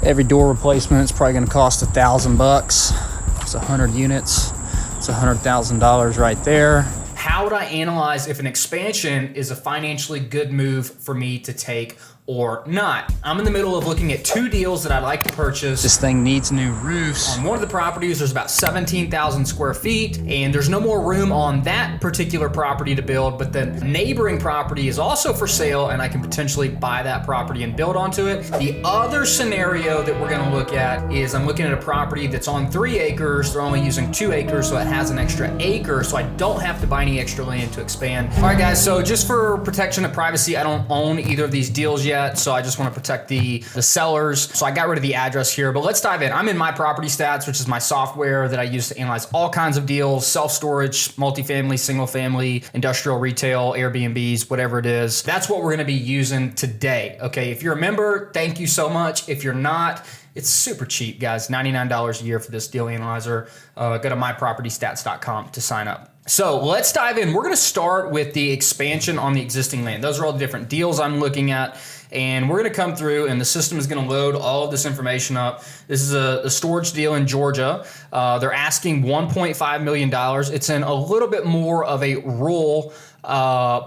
Every door replacement is probably going to cost $1,000. It's 100 units. It's $100,000 right there. How would I analyze if an expansion is a financially good move for me to take or not? I'm in the middle of looking at two deals that I'd like to purchase. This thing needs new roofs. On one of the properties, there's about 17,000 square feet, and there's no more room on that particular property to build, but the neighboring property is also for sale, and I can potentially buy that property and build onto it. The other scenario that we're gonna look at is I'm looking at a property that's on 3 acres. They're only using 2 acres, so it has an extra acre, so I don't have to buy any extra land to expand. All right, guys, so just for protection of privacy, I don't own either of these deals yet. So I just want to protect the sellers. So I got rid of the address here, but let's dive in. I'm in My Property Stats, which is my software that I use to analyze all kinds of deals, self-storage, multifamily, single family, industrial, retail, Airbnbs, whatever it is. That's what we're going to be using today. Okay. If you're a member, thank you so much. If you're not, it's super cheap, guys. $99 a year for this deal analyzer. Go to mypropertystats.com to sign up. So let's dive in. We're going to start with the expansion on the existing land. Those are all the different deals I'm looking at. And we're going to come through and the system is going to load all of this information up. This is a storage deal in Georgia. They're asking $1.5 million. It's in a little bit more of a rural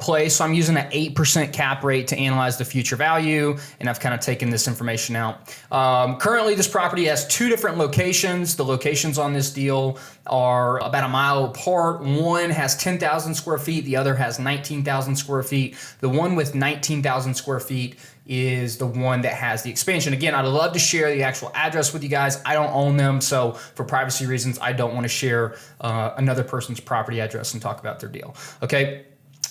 place. So I'm using an 8% cap rate to analyze the future value. And I've kind of taken this information out. Currently, this property has 2 different locations. The locations on this deal are about a mile apart. One has 10,000 square feet. The other has 19,000 square feet. The one with 19,000 square feet is the one that has the expansion. Again, I'd love to share the actual address with you guys. I don't own them, so for privacy reasons, I don't want to share another person's property address and talk about their deal. Okay.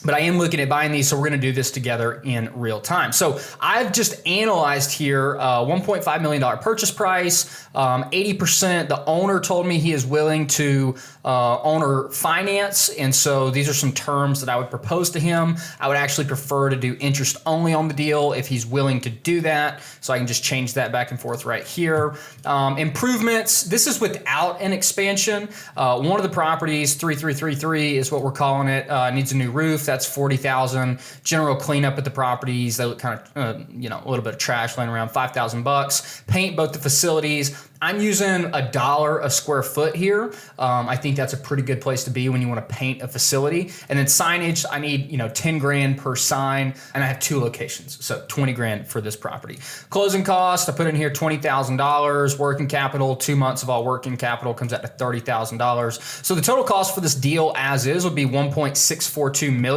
But I am looking at buying these, so we're going to do this together in real time. So I've just analyzed here $1.5 million purchase price, 80%. The owner told me he is willing to owner finance, and so these are some terms that I would propose to him. I would actually prefer to do interest only on the deal if he's willing to do that, so I can just change that back and forth right here. Improvements, this is without an expansion. One of the properties, 3333 is what we're calling it, needs a new roof. That's $40,000. General cleanup at the properties. They look kind of, a little bit of trash laying around. $5,000. Paint both the facilities. I'm using $1 a square foot here. I think that's a pretty good place to be when you want to paint a facility. And then signage, I need 10 grand per sign, and I have 2 locations, so 20 grand for this property. Closing cost, I put in here $20,000. Working capital, 2 months of all working capital comes out to $30,000. So the total cost for this deal as is would be $1.642 million.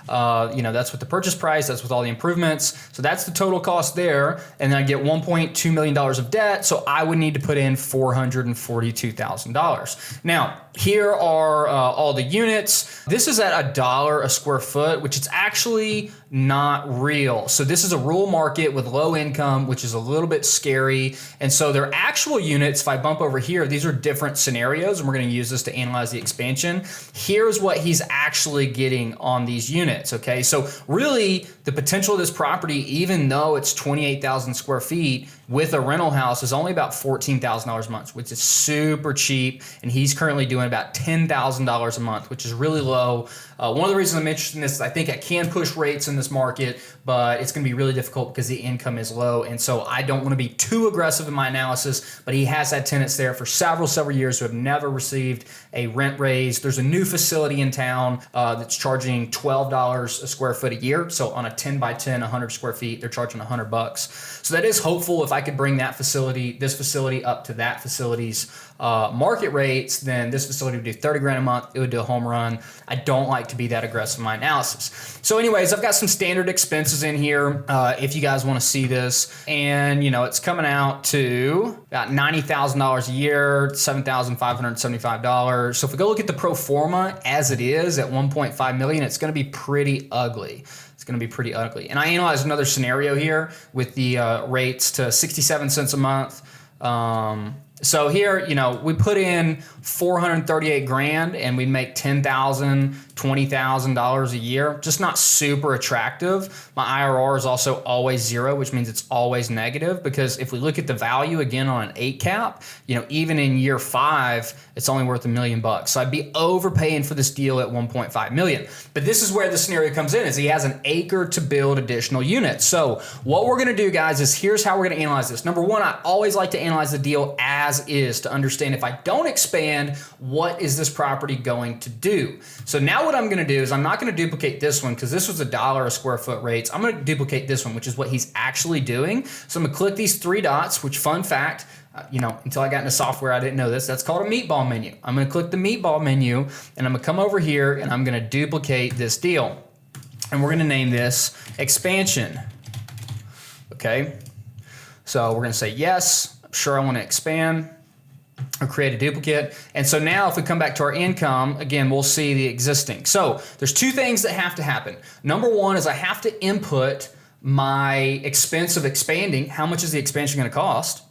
That's with the purchase price. That's with all the improvements. So that's the total cost there. And then I get $1.2 million of debt. So I would need to put in $442,000. Now, here are all the units. This is at $1 a square foot, which is actually not real. So this is a rural market with low income, which is a little bit scary. And so their actual units, if I bump over here, these are different scenarios, and we're going to use this to analyze the expansion. Here's what he's actually getting on these units. Okay, so really the potential of this property, even though it's 28,000 square feet with a rental house, is only about $14,000 a month, which is super cheap. And he's currently doing about $10,000 a month, which is really low. One of the reasons I'm interested in this is I think I can push rates in this market, but it's going to be really difficult because the income is low. And so I don't want to be too aggressive in my analysis, but he has had tenants there for several years who have never received a rent raise. There's a new facility in town that's charging $12 a square foot a year. So on a 10 by 10, 100 square feet, they're charging $100. So that is hopeful. If I could bring this facility up to that facility's market rates, then this facility would do 30 grand a month. It would do a home run. I don't like to be that aggressive in my analysis. So anyways, I've got some standard expenses in here if you guys want to see this. And, it's coming out to about $90,000 a year, $7,575. So if we go look at the pro forma as it is at $1.5 million, it's going to be pretty ugly. It's going to be pretty ugly. And I analyzed another scenario here with the rates to 67 cents a month. So here, we put in 438 grand and we make 10,000 $20,000 a year. Just not super attractive. My IRR is also always 0, which means it's always negative, because if we look at the value again on an 8 cap, you know, even in year 5, it's only worth $1 million. So I'd be overpaying for this deal at 1.5 million. But this is where the scenario comes in, is he has an acre to build additional units. So what we're gonna do, guys, is here's how we're gonna analyze this. Number one, I always like to analyze the deal as is to understand if I don't expand, what is this property going to do? So now what I'm gonna do is I'm not gonna duplicate this one because this was $1 a square foot rates. I'm gonna duplicate this one, which is what he's actually doing. So I'm gonna click these 3 dots, which, fun fact, you know, until I got into software, I didn't know this. That's called a meatball menu. I'm gonna click the meatball menu and I'm gonna come over here and I'm gonna duplicate this deal. And we're gonna name this expansion, okay? So we're gonna say yes, I'm sure I wanna expand, or create a duplicate. And so now if we come back to our income, again, we'll see the existing. So there's 2 things that have to happen. Number one is I have to input my expense of expanding. How much is the expansion gonna cost?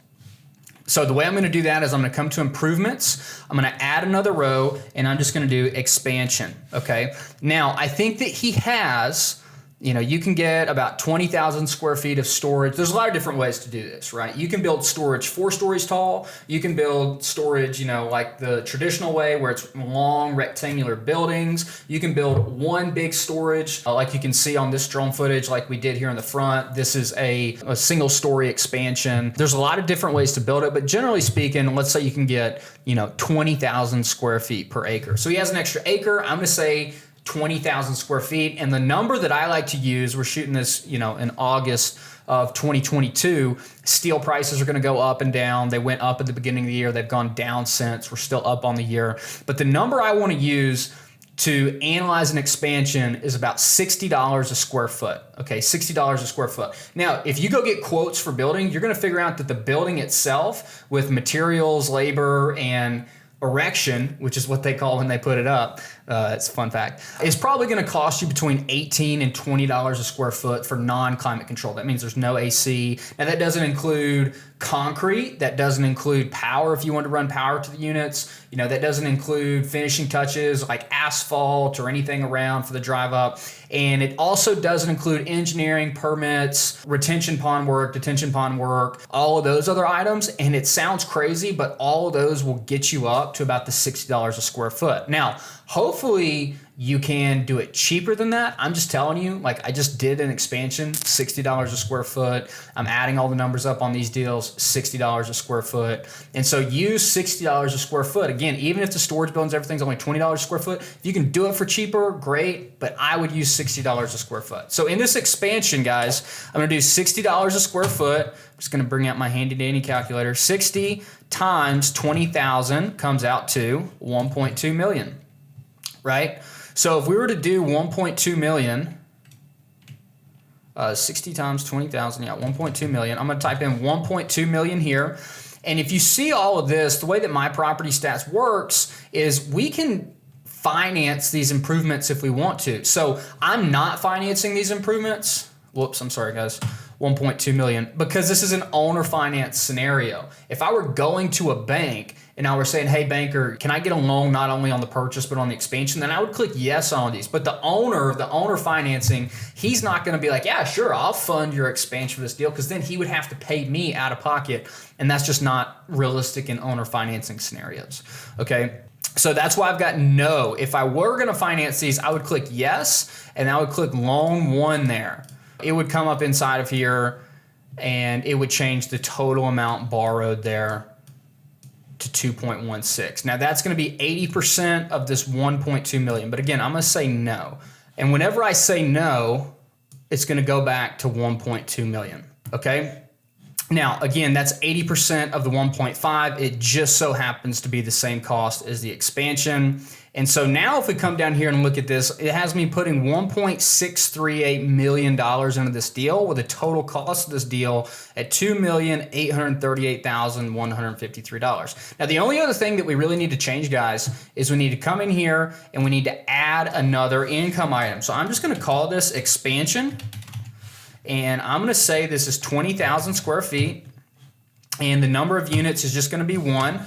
So the way I'm gonna do that is I'm gonna come to improvements, I'm gonna add another row, and I'm just gonna do expansion, okay? Now, I think that he has, you know, you can get about 20,000 square feet of storage. There's a lot of different ways to do this, right? You can build storage 4 stories tall. You can build storage, you know, like the traditional way where it's long rectangular buildings. You can build one big storage, like you can see on this drone footage, like we did here in the front. This is a single story expansion. There's a lot of different ways to build it, but generally speaking, let's say you can get, you know, 20,000 square feet per acre. So he has an extra acre. I'm gonna say 20,000 square feet. And the number that I like to use, we're shooting this, you know, in August of 2022, steel prices are going to go up and down. They went up at the beginning of the year. They've gone down since. We're still up on the year. But the number I want to use to analyze an expansion is about $60 a square foot. Okay, $60 a square foot. Now, if you go get quotes for building, you're going to figure out that the building itself with materials, labor, and erection, which is what they call when they put it up, it's a fun fact, is probably going to cost you between $18 and $20 a square foot for non-climate control. That means there's no AC. Now that doesn't include concrete, that doesn't include power if you want to run power to the units, you know, that doesn't include finishing touches like asphalt or anything around for the drive up. And it also doesn't include engineering, permits, retention pond work, detention pond work, all of those other items. And it sounds crazy, but all of those will get you up to about the $60 a square foot. Now, hopefully you can do it cheaper than that. I'm just telling you, like I just did an expansion, $60 a square foot. I'm adding all the numbers up on these deals, $60 a square foot. And so use $60 a square foot. Again, even if the storage buildings, everything's only $20 a square foot, if you can do it for cheaper, great, but I would use $60 a square foot. So in this expansion, guys, I'm gonna do $60 a square foot. I'm just gonna bring out my handy dandy calculator. 60 times 20,000 comes out to 1.2 million, right? So if we were to do 1.2 million, 60 times 20,000, yeah, 1.2 million. I'm gonna type in 1.2 million here. And if you see all of this, the way that my property stats works is we can finance these improvements if we want to. So I'm not financing these improvements. Whoops, I'm sorry guys. 1.2 million, because this is an owner finance scenario. If I were going to a bank and I were saying, hey banker, can I get a loan not only on the purchase but on the expansion, then I would click yes on these. But the owner financing, he's not gonna be like, yeah, sure, I'll fund your expansion for this deal, because then he would have to pay me out of pocket, and that's just not realistic in owner financing scenarios, okay? So that's why I've got no. If I were gonna finance these, I would click yes, and I would click loan 1 there. It would come up inside of here and it would change the total amount borrowed there to 2.16. Now that's going to be 80% of this 1.2 million. But again, I'm going to say no. And whenever I say no, it's going to go back to 1.2 million. Okay. Now, again, that's 80% of the 1.5. It just so happens to be the same cost as the expansion. And so now if we come down here and look at this, it has me putting $1.638 million into this deal with a total cost of this deal at $2,838,153. Now, the only other thing that we really need to change, guys, is we need to come in here and we need to add another income item. So I'm just going to call this expansion. And I'm going to say this is 20,000 square feet. And the number of units is just going to be 1.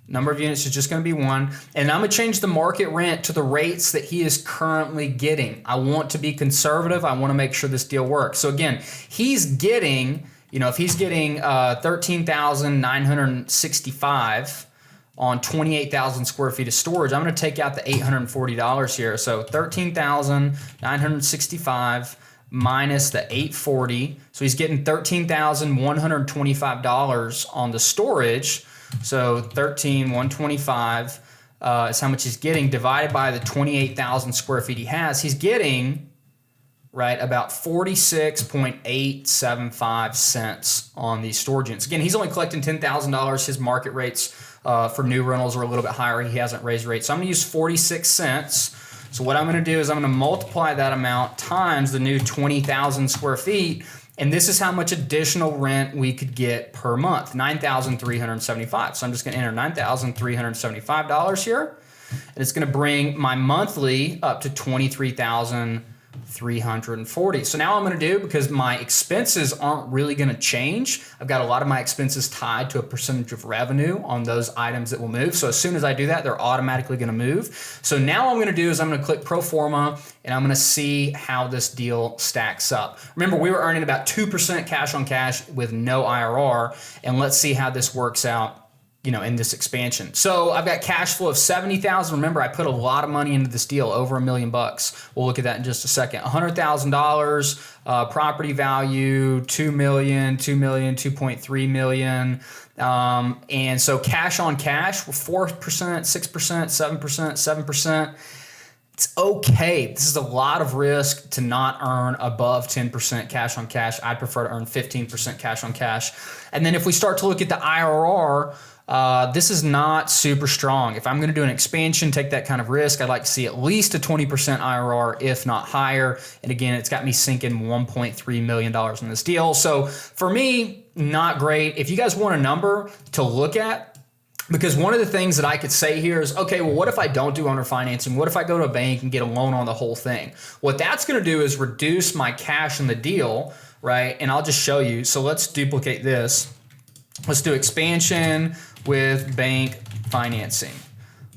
Number of units is just going to be 1. And I'm going to change the market rent to the rates that he is currently getting. I want to be conservative. I want to make sure this deal works. So again, he's getting, if he's getting $13,965 on 28,000 square feet of storage, I'm going to take out the $840 here. So $13,965 minus the $840. So he's getting $13,125 on the storage. So 13,125 is how much he's getting, divided by the 28,000 square feet he has. He's getting, right, about 46.875 cents on these storage units. Again, he's only collecting $10,000. His market rates for new rentals are a little bit higher. He hasn't raised rates. So I'm going to use 46 cents. So what I'm going to do is I'm going to multiply that amount times the new 20,000 square feet. And this is how much additional rent we could get per month, $9,375. So I'm just going to enter $9,375 here. And it's going to bring my monthly up to $23,340. So now I'm going to do, because my expenses aren't really going to change, I've got a lot of my expenses tied to a percentage of revenue on those items that will move. So as soon as I do that, they're automatically going to move. So now what I'm going to do is I'm going to click Pro Forma, and I'm going to see how this deal stacks up. Remember, we were earning about 2% cash on cash with no IRR, and let's see how this works out in this expansion. So I've got cash flow of 70,000. Remember, I put a lot of money into this deal, over $1 million. We'll look at that in just a second. $100,000, property value, 2 million, 2.3 million. And so cash on cash, we're 4%, 6%, 7%, 7%. It's okay. This is a lot of risk to not earn above 10% cash on cash. I'd prefer to earn 15% cash on cash. And then if we start to look at the IRR, this is not super strong. If I'm going to do an expansion, take that kind of risk, I'd like to see at least a 20% IRR, if not higher. And again, it's got me sinking $1.3 million in this deal. So for me, not great. If you guys want a number to look at, because one of the things that I could say here is, okay, well, what if I don't do owner financing? What if I go to a bank and get a loan on the whole thing? What that's going to do is reduce my cash in the deal, right? And I'll just show you. So let's duplicate this. Let's do expansion with bank financing.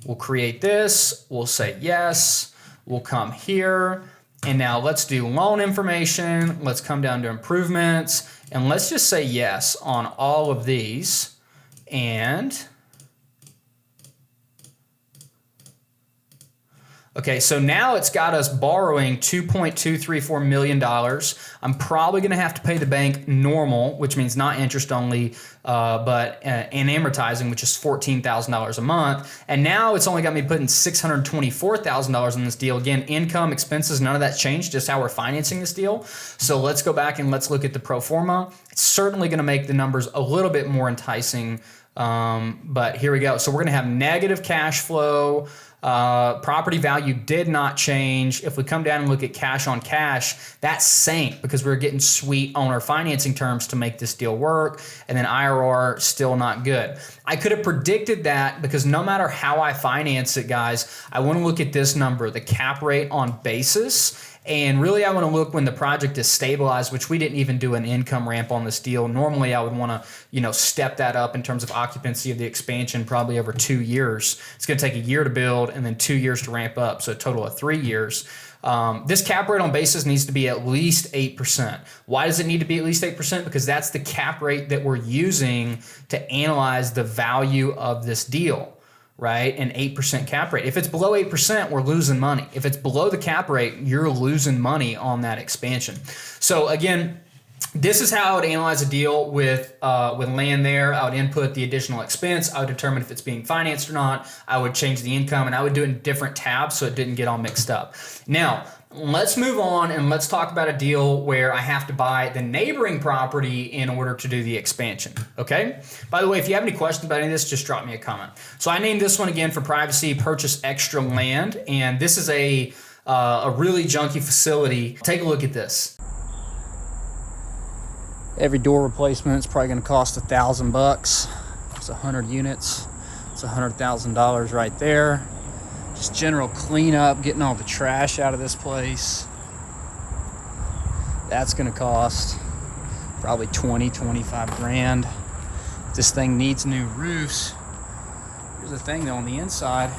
We'll create this. We'll say yes. We'll come here. And now let's do loan information. Let's come down to improvements. And let's just say yes on all of these. And okay, so now it's got us borrowing $2.234 million. I'm probably going to have to pay the bank normal, which means not interest only, and amortizing, which is $14,000 a month. And now it's only got me putting $624,000 in this deal. Again, income, expenses, none of that's changed, just how we're financing this deal. So let's go back and let's look at the pro forma. It's certainly going to make the numbers a little bit more enticing. But here we go. So we're going to have negative cash flow. Property value did not change. If we come down and look at cash on cash, that sank because we were getting sweet owner financing terms to make this deal work. And then IRR still not good. I could have predicted that because no matter how I finance it, guys, I want to look at this number, the cap rate on basis. And really, I want to look when the project is stabilized, which we didn't even do an income ramp on this deal. Normally, I would want to, step that up in terms of occupancy of the expansion, probably over 2 years. It's going to take a year to build and then 2 years to ramp up, so a total of 3 years. This cap rate on basis needs to be at least 8%. Why does it need to be at least 8%? Because that's the cap rate that we're using to analyze the value of this deal. Right? An 8% cap rate. If it's below 8%, we're losing money. If it's below the cap rate, you're losing money on that expansion. So again, this is how I would analyze a deal with land there. I would input the additional expense. I would determine if it's being financed or not. I would change the income, and I would do it in different tabs so it didn't get all mixed up. Now, let's move on and let's talk about a deal where I have to buy the neighboring property in order to do the expansion, okay? By the way, if you have any questions about any of this, just drop me a comment. So I named this one again for privacy, purchase extra land, and this is a really junky facility. Take a look at this. Every door replacement is probably gonna cost $1,000. It's 100 units. It's $100,000 right there. Just general cleanup, getting all the trash out of this place. That's gonna cost probably 20, 25 grand. This thing needs new roofs. There's Here's the thing though, on the inside,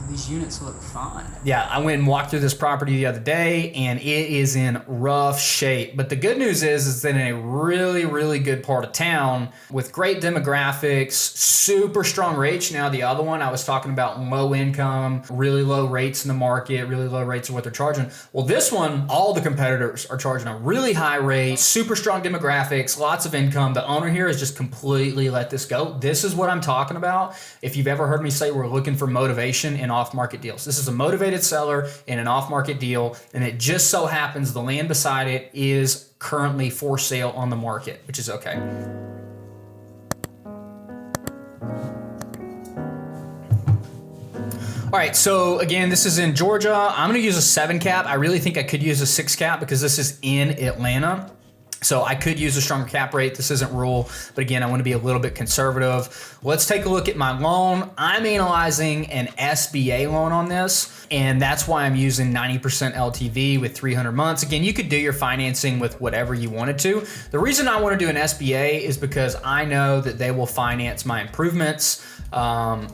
these units look fine. Yeah, I went and walked through this property the other day and it is in rough shape. But the good news is it's in a really, really good part of town with great demographics, super strong rates. Now the other one I was talking about, low income, really low rates in the market, really low rates of what they're charging. Well, this one, all the competitors are charging a really high rate, super strong demographics, lots of income. The owner here has just completely let this go. This is what I'm talking about. If you've ever heard me say we're looking for motivation in off-market deals. This is a motivated seller in an off-market deal, and it just so happens the land beside it is currently for sale on the market, which is okay. All right, so again, this is in Georgia. I'm gonna use a 7 cap. I really think I could use a 6 cap because this is in Atlanta. So I could use a stronger cap rate. This isn't rule, but again, I want to be a little bit conservative. Let's take a look at my loan. I'm analyzing an SBA loan on this, and that's why I'm using 90% LTV with 300 months. Again, you could do your financing with whatever you wanted to. The reason I want to do an SBA is because I know that they will finance my improvements. And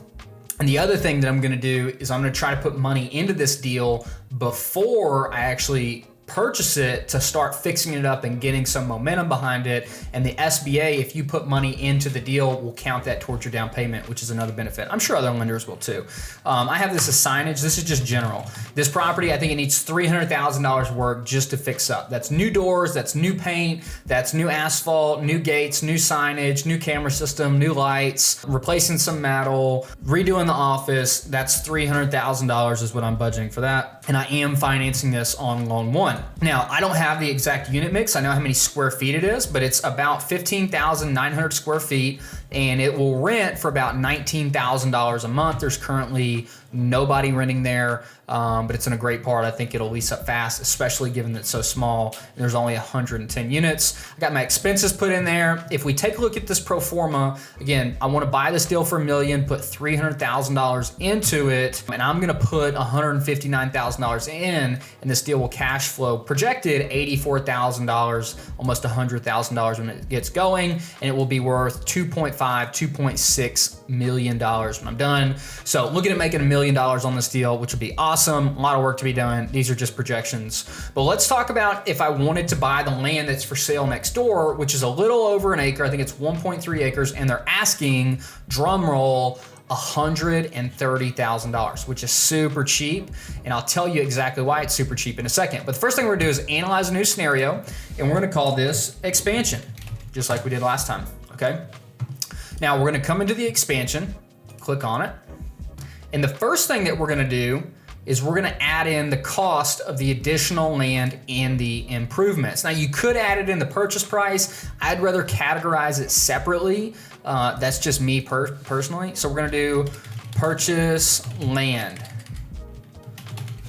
the other thing that I'm going to do is I'm going to try to put money into this deal before I actually purchase it to start fixing it up and getting some momentum behind it. And the SBA, if you put money into the deal, will count that towards your down payment, which is another benefit. I'm sure other lenders will too. I have this as signage. This is just general. This property, I think it needs $300,000 work just to fix up. That's new doors, that's new paint, that's new asphalt, new gates, new signage, new camera system, new lights, replacing some metal, redoing the office. That's $300,000 is what I'm budgeting for that. And I am financing this on loan 1. Now, I don't have the exact unit mix. I know how many square feet it is, but it's about 15,900 square feet, and it will rent for about $19,000 a month. There's currently nobody renting there, but it's in a great part. I think it'll lease up fast, especially given that it's so small and there's only 110 units. I got my expenses put in there. If we take a look at this pro forma, again, I want to buy this deal for $1 million, put $300,000 into it, and I'm going to put $159,000 in, and this deal will cash flow projected $84,000, almost $100,000 when it gets going, and it will be worth $2.6 million when I'm done. So looking at making $1 million on this deal, which would be awesome. A lot of work to be done. These are just projections. But let's talk about if I wanted to buy the land that's for sale next door, which is a little over an acre. I think it's 1.3 acres, and they're asking, drum roll, $130,000, which is super cheap. And I'll tell you exactly why it's super cheap in a second. But the first thing we're gonna do is analyze a new scenario, and we're gonna call this expansion, just like we did last time, okay? Now we're gonna come into the expansion, click on it. And the first thing that we're gonna do is we're gonna add in the cost of the additional land and the improvements. Now you could add it in the purchase price. I'd rather categorize it separately. That's just me personally. So we're gonna do purchase land.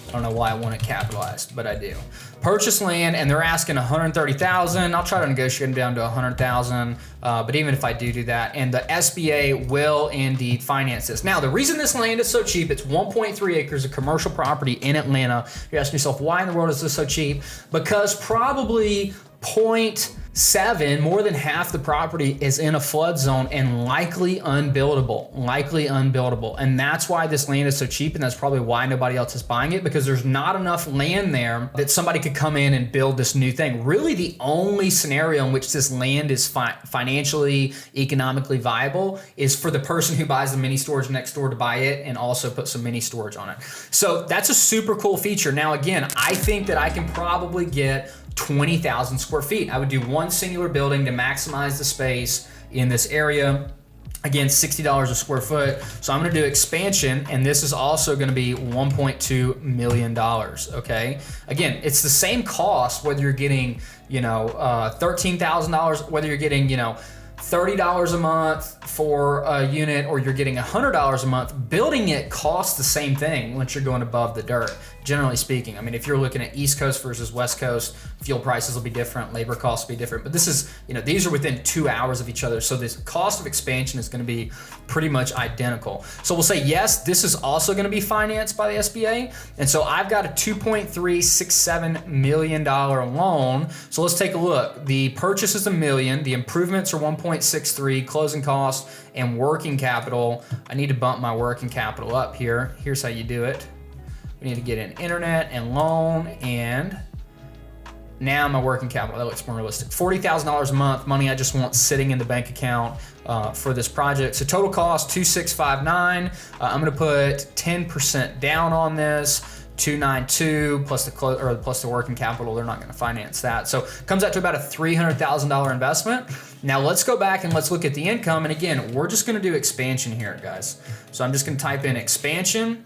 I don't know why I want it capitalized, but I do. Purchase land, and they're asking $130,000. I'll try to negotiate them down to $100,000, but even if I do that, and the SBA will indeed finance this. Now, the reason this land is so cheap, it's 1.3 acres of commercial property in Atlanta. You're asking yourself, why in the world is this so cheap? Because probably 0.7, more than half the property is in a flood zone and likely unbuildable, And that's why this land is so cheap, and that's probably why nobody else is buying it, because there's not enough land there that somebody could come in and build this new thing. Really, the only scenario in which this land is financially, economically viable is for the person who buys the mini storage next door to buy it and also put some mini storage on it. So that's a super cool feature. Now, again, I think that I can probably get 20,000 square feet. I would do one singular building to maximize the space in this area. Again, $60 a square foot. So I'm gonna do expansion, and this is also gonna be $1.2 million, okay? Again, it's the same cost whether you're getting, $13,000, whether you're getting, $30 a month for a unit or you're getting $100 a month. Building it costs the same thing once you're going above the dirt. generally speaking. I mean, if you're looking at East Coast versus West Coast, fuel prices will be different, labor costs will be different, but this is, these are within 2 hours of each other. So this cost of expansion is going to be pretty much identical. So we'll say, yes, this is also going to be financed by the SBA. And so I've got a $2.367 million loan. So let's take a look. The purchase is $1 million. The improvements are 1.63, closing costs and working capital. I need to bump my working capital up here. Here's how you do it. We need to get in internet and loan, and now my working capital, that looks more realistic. $40,000 a month, money I just want sitting in the bank account for this project. So total cost, $2,659. I'm gonna put 10% down on this. 292 plus the working capital. They're not going to finance that. So comes out to about a $300,000 investment. Now let's go back and let's look at the income. And again, we're just going to do expansion here, guys. So I'm just going to type in expansion.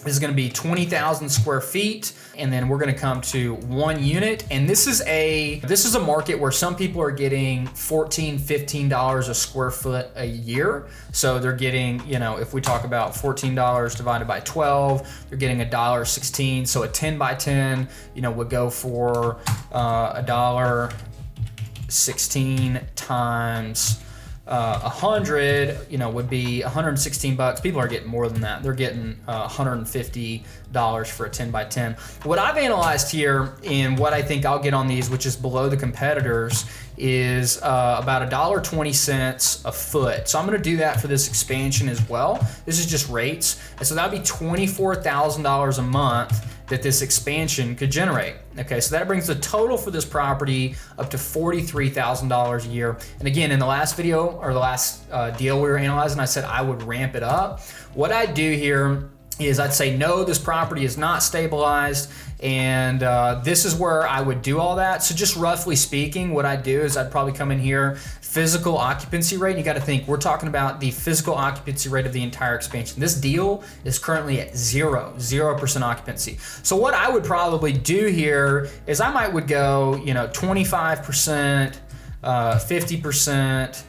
This is going to be 20,000 square feet, and then we're going to come to 1 unit. And this is a market where some people are getting $14, $15 a square foot a year. So they're getting, if we talk about $14 divided by 12, they're getting $1.16. So a 10 by 10, would go for $1.16 times 100, would be 116 bucks. People are getting more than that. They're getting $150 for a 10 by 10. What I've analyzed here and what I think I'll get on these, which is below the competitors, is about $1.20 a foot. So I'm going to do that for this expansion as well. This is just rates. And so that'd be $24,000 a month that this expansion could generate. Okay, so that brings the total for this property up to $43,000 a year. And again, in the last video or the last deal we were analyzing, I said I would ramp it up. What I do here is I'd say, no, this property is not stabilized, and this is where I would do all that. So just roughly speaking, what I'd do is I'd probably come in here, physical occupancy rate. You got to think, we're talking about the physical occupancy rate of the entire expansion. This deal is currently at 0% occupancy. So what I would probably do here is I would go, 25%, 50%,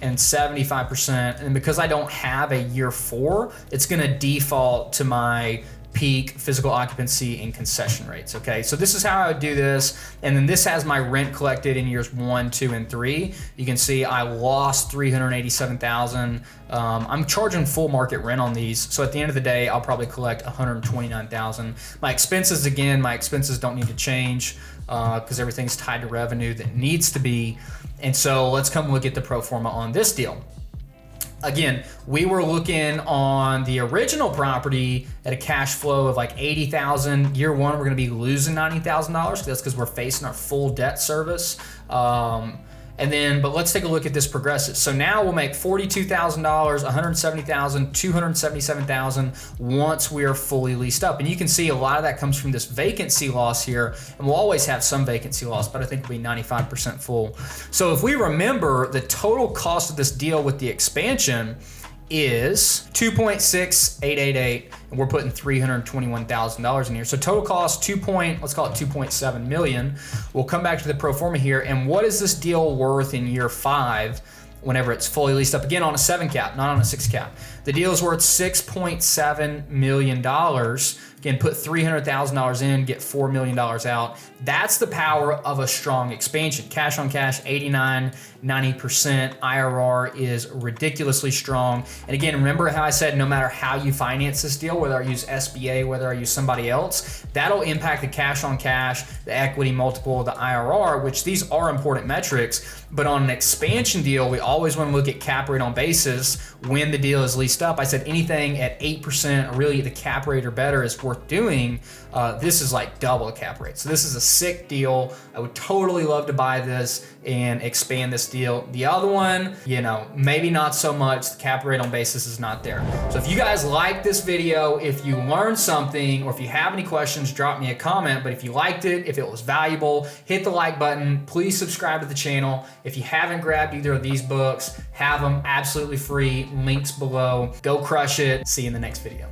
and 75%. And because I don't have a year 4, it's gonna default to my peak physical occupancy and concession rates, okay? So this is how I would do this. And then this has my rent collected in years 1, 2, and 3. You can see I lost $387,000. I'm charging full market rent on these. So at the end of the day, I'll probably collect $129,000. My expenses, again, don't need to change because everything's tied to revenue that needs to be. And so let's come look at the pro forma on this deal. Again, we were looking on the original property at a cash flow of like $80,000. Year 1, we're gonna be losing $90,000. That's because we're facing our full debt service. But let's take a look at this progressive. So now we'll make $42,000, $170,000, $277,000 once we are fully leased up. And you can see a lot of that comes from this vacancy loss here. And we'll always have some vacancy loss, but I think it'll be 95% full. So if we remember, the total cost of this deal with the expansion is $2.6888, and we're putting $321,000 in here. So total cost let's call it $2.7 million. We'll come back to the pro forma here, and what is this deal worth in year 5 whenever it's fully leased up? Again, on a 7 cap, not on a 6 cap. The deal is worth $6.7 million. Again, put $300,000 in, get $4 million out. That's the power of a strong expansion. Cash on cash, 89, 90%. IRR is ridiculously strong. And again, remember how I said no matter how you finance this deal, whether I use SBA, whether I use somebody else, that'll impact the cash on cash, the equity multiple, the IRR, which these are important metrics. But on an expansion deal, we always want to look at cap rate on basis when the deal is leased up. I said anything at 8% or really the cap rate or better is worth doing. This is like double the cap rate. So this is a sick deal. I would totally love to buy this and expand this deal. The other one, maybe not so much. The cap rate on basis is not there. So if you guys like this video, if you learned something, or if you have any questions, drop me a comment. But if you liked it, if it was valuable, hit the like button. Please subscribe to the channel. If you haven't grabbed either of these books, have them absolutely free. Links below. Go crush it. See you in the next video.